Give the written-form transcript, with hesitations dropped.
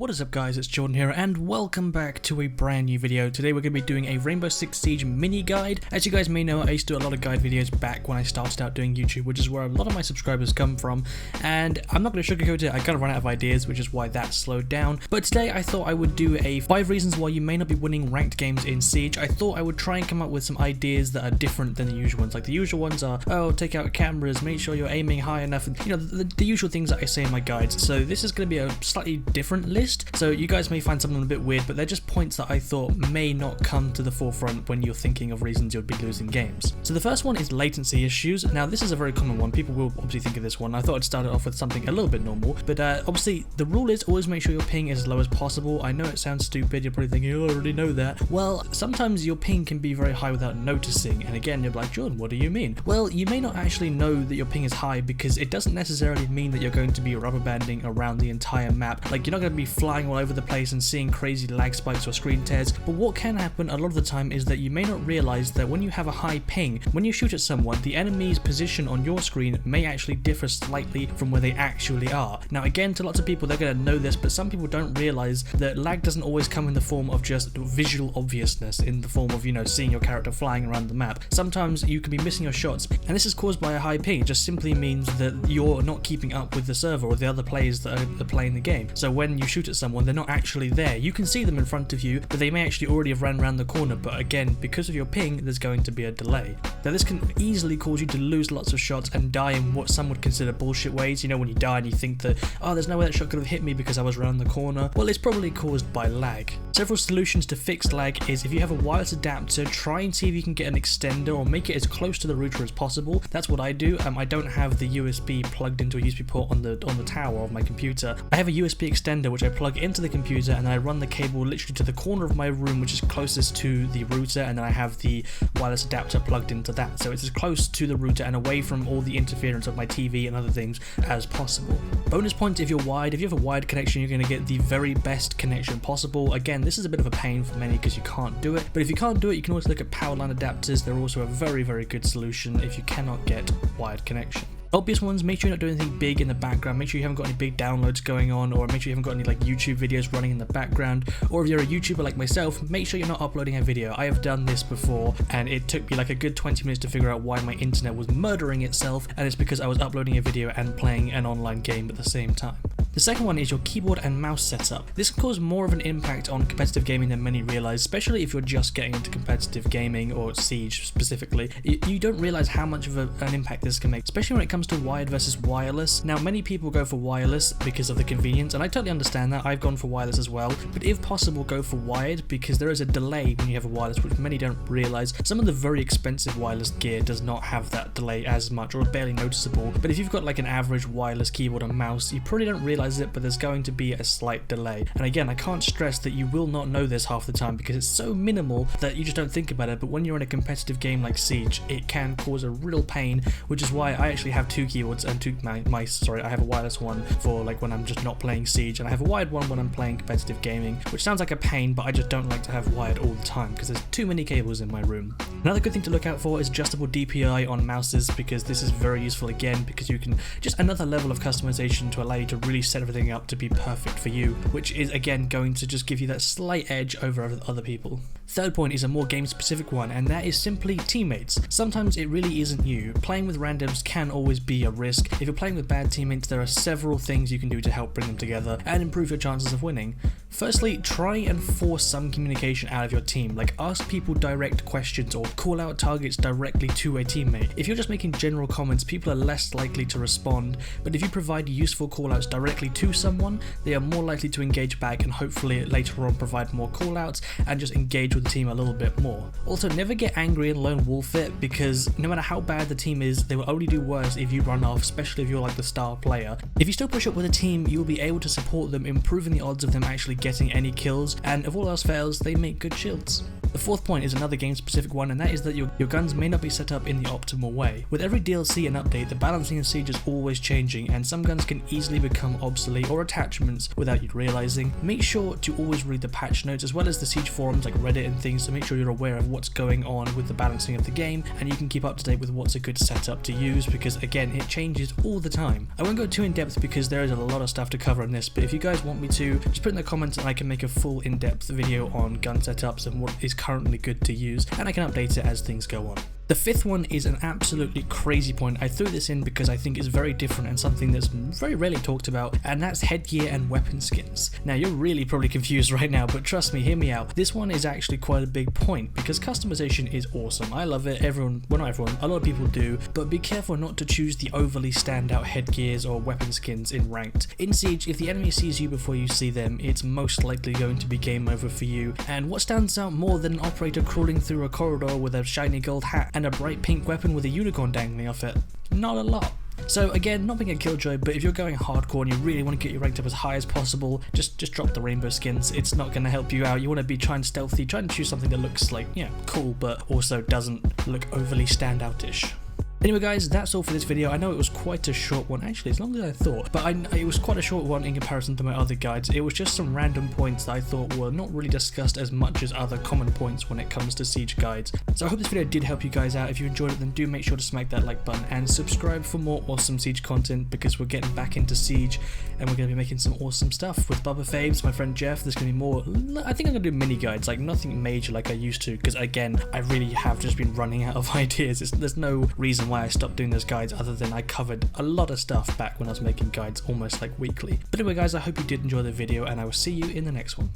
What is up guys, it's Jordan here and welcome back to a brand new video. Today we're going to be doing a Rainbow Six Siege mini guide. As you guys may know, I used to do a lot of guide videos back when I started out doing YouTube, which is where a lot of my subscribers come from, and I'm not going to sugarcoat it, I kind of ran out of ideas, which is why that slowed down. But today I thought I would do a 5 reasons why you may not be winning ranked games in Siege. I thought I would try and come up with some ideas that are different than the usual ones. Like the usual ones are, oh, take out cameras, make sure you're aiming high enough, and you know, the usual things that I say in my guides. So this is going to be a slightly different list, so you guys may find something a bit weird, but they're just points that I thought may not come to the forefront when you're thinking of reasons you'll be losing games. So the first one is latency issues. Now this is a very common one, people will obviously think of this one. I thought I'd start it off with something a little bit normal, but obviously the rule is always make sure your ping is as low as possible. I know it sounds stupid, you're probably thinking, oh, I already know that. Well, sometimes your ping can be very high without noticing, and again, you're like, Jordan, what do you mean? Well, you may not actually know that your ping is high because it doesn't necessarily mean that you're going to be rubber banding around the entire map. Like, you're not going to be flying all over the place and seeing crazy lag spikes or screen tears, but what can happen a lot of the time is that you may not realize that when you have a high ping, when you shoot at someone, the enemy's position on your screen may actually differ slightly from where they actually are. Now again, to lots of people, they're going to know this, but some people don't realize that lag doesn't always come in the form of just visual obviousness, in the form of, you know, seeing your character flying around the map. Sometimes you can be missing your shots, and this is caused by a high ping. It just simply means that you're not keeping up with the server or the other players that are playing the game. So when you shoot at someone, they're not actually there. You can see them in front of you, but they may actually already have ran around the corner, but again, because of your ping, there's going to be a delay. Now this can easily cause you to lose lots of shots and die in what some would consider bullshit ways. You know, when you die and you think that, oh, there's no way that shot could have hit me because I was around the corner. Well, it's probably caused by lag. Several solutions to fix lag is if you have a wireless adapter, try and see if you can get an extender or make it as close to the router as possible. That's what I do. I don't have the USB plugged into a USB port on the tower of my computer. I have a USB extender which I plug into the computer, and then I run the cable literally to the corner of my room which is closest to the router, and then I have the wireless adapter plugged into that, so it's as close to the router and away from all the interference of my TV and other things as possible. Bonus points if you're wired. If you have a wired connection, you're going to get the very best connection possible. Again, this is a bit of a pain for many because you can't do it, but if you can't do it, you can always look at power line adapters. They're also a very, very good solution if you cannot get wired connection. Obvious ones, make sure you're not doing anything big in the background, make sure you haven't got any big downloads going on, or make sure you haven't got any like YouTube videos running in the background, or if you're a YouTuber like myself, make sure you're not uploading a video. I have done this before and it took me like a good 20 minutes to figure out why my internet was murdering itself, and it's because I was uploading a video and playing an online game at the same time. The second one is your keyboard and mouse setup. This can cause more of an impact on competitive gaming than many realize, especially if you're just getting into competitive gaming or Siege specifically. You don't realize how much of an impact this can make, especially when it comes to wired versus wireless. Now many people go for wireless because of the convenience, and I totally understand that. I've gone for wireless as well, but if possible go for wired because there is a delay when you have a wireless, which many don't realize. Some of the very expensive wireless gear does not have that delay as much, or barely noticeable, but if you've got like an average wireless keyboard and mouse, you probably don't realize it, but there's going to be a slight delay. And again, I can't stress that you will not know this half the time because it's so minimal that you just don't think about it, but when you're in a competitive game like Siege, it can cause a real pain, which is why I actually have 2 keyboards and 2 mice. Sorry, I have a wireless one for like when I'm just not playing Siege, and I have a wired one when I'm playing competitive gaming, which sounds like a pain, but I just don't like to have wired all the time because there's too many cables in my room. Another good thing to look out for is adjustable DPI on mouses, because this is very useful again because you can just another level of customization to allow you to really set everything up to be perfect for you, which is again going to just give you that slight edge over other people. Third point is a more game specific one, and that is simply teammates. Sometimes it really isn't you. Playing with randoms can always be a risk. If you're playing with bad teammates, there are several things you can do to help bring them together and improve your chances of winning. Firstly, try and force some communication out of your team, like ask people direct questions or call out targets directly to a teammate. If you're just making general comments, people are less likely to respond, but if you provide useful callouts directly to someone, they are more likely to engage back and hopefully later on provide more callouts and just engage with the team a little bit more. Also, never get angry and lone wolf it, because no matter how bad the team is, they will only do worse if you run off, especially if you're like the star player. If you still push up with a team, you will be able to support them, improving the odds of them actually getting any kills, and if all else fails, they make good shields. The fourth point is another game specific one, and that is that your guns may not be set up in the optimal way. With every DLC and update, the balancing of Siege is always changing, and some guns can easily become obsolete or attachments without you realizing. Make sure to always read the patch notes as well as the Siege forums like Reddit and things to make sure you're aware of what's going on with the balancing of the game, and you can keep up to date with what's a good setup to use, because again, it changes all the time. I won't go too in depth because there is a lot of stuff to cover in this, but if you guys want me to, just put in the comments and I can make a full in-depth video on gun setups and what is currently good to use, and I can update it as things go on. The fifth one is an absolutely crazy point. I threw this in because I think it's very different and something that's very rarely talked about, and that's headgear and weapon skins. Now you're really probably confused right now, but trust me, hear me out. This one is actually quite a big point because customization is awesome. I love it. Everyone, well not everyone, a lot of people do, but be careful not to choose the overly standout headgears or weapon skins in ranked. In Siege, if the enemy sees you before you see them, it's most likely going to be game over for you, and what stands out more than an operator crawling through a corridor with a shiny gold hat and a bright pink weapon with a unicorn dangling off it? Not a lot. So again, not being a killjoy, but if you're going hardcore and you really want to get your ranked up as high as possible, just drop the rainbow skins. It's not going to help you out. You want to be trying stealthy, trying to choose something that looks like, cool, but also doesn't look overly standoutish. Anyway guys, that's all for this video. I know it was quite a short one, actually as long as I thought, but it was quite a short one in comparison to my other guides. It was just some random points that I thought were not really discussed as much as other common points when it comes to Siege guides. So I hope this video did help you guys out. If you enjoyed it, then do make sure to smack that like button and subscribe for more awesome Siege content, because we're getting back into Siege and we're going to be making some awesome stuff with Bubba Faves, my friend Jeff. There's going to be more, I think I'm going to do mini guides, like nothing major like I used to, because again, I really have just been running out of ideas. There's no reason why I stopped doing those guides other than I covered a lot of stuff back when I was making guides almost like weekly. But anyway guys, I hope you did enjoy the video and I will see you in the next one.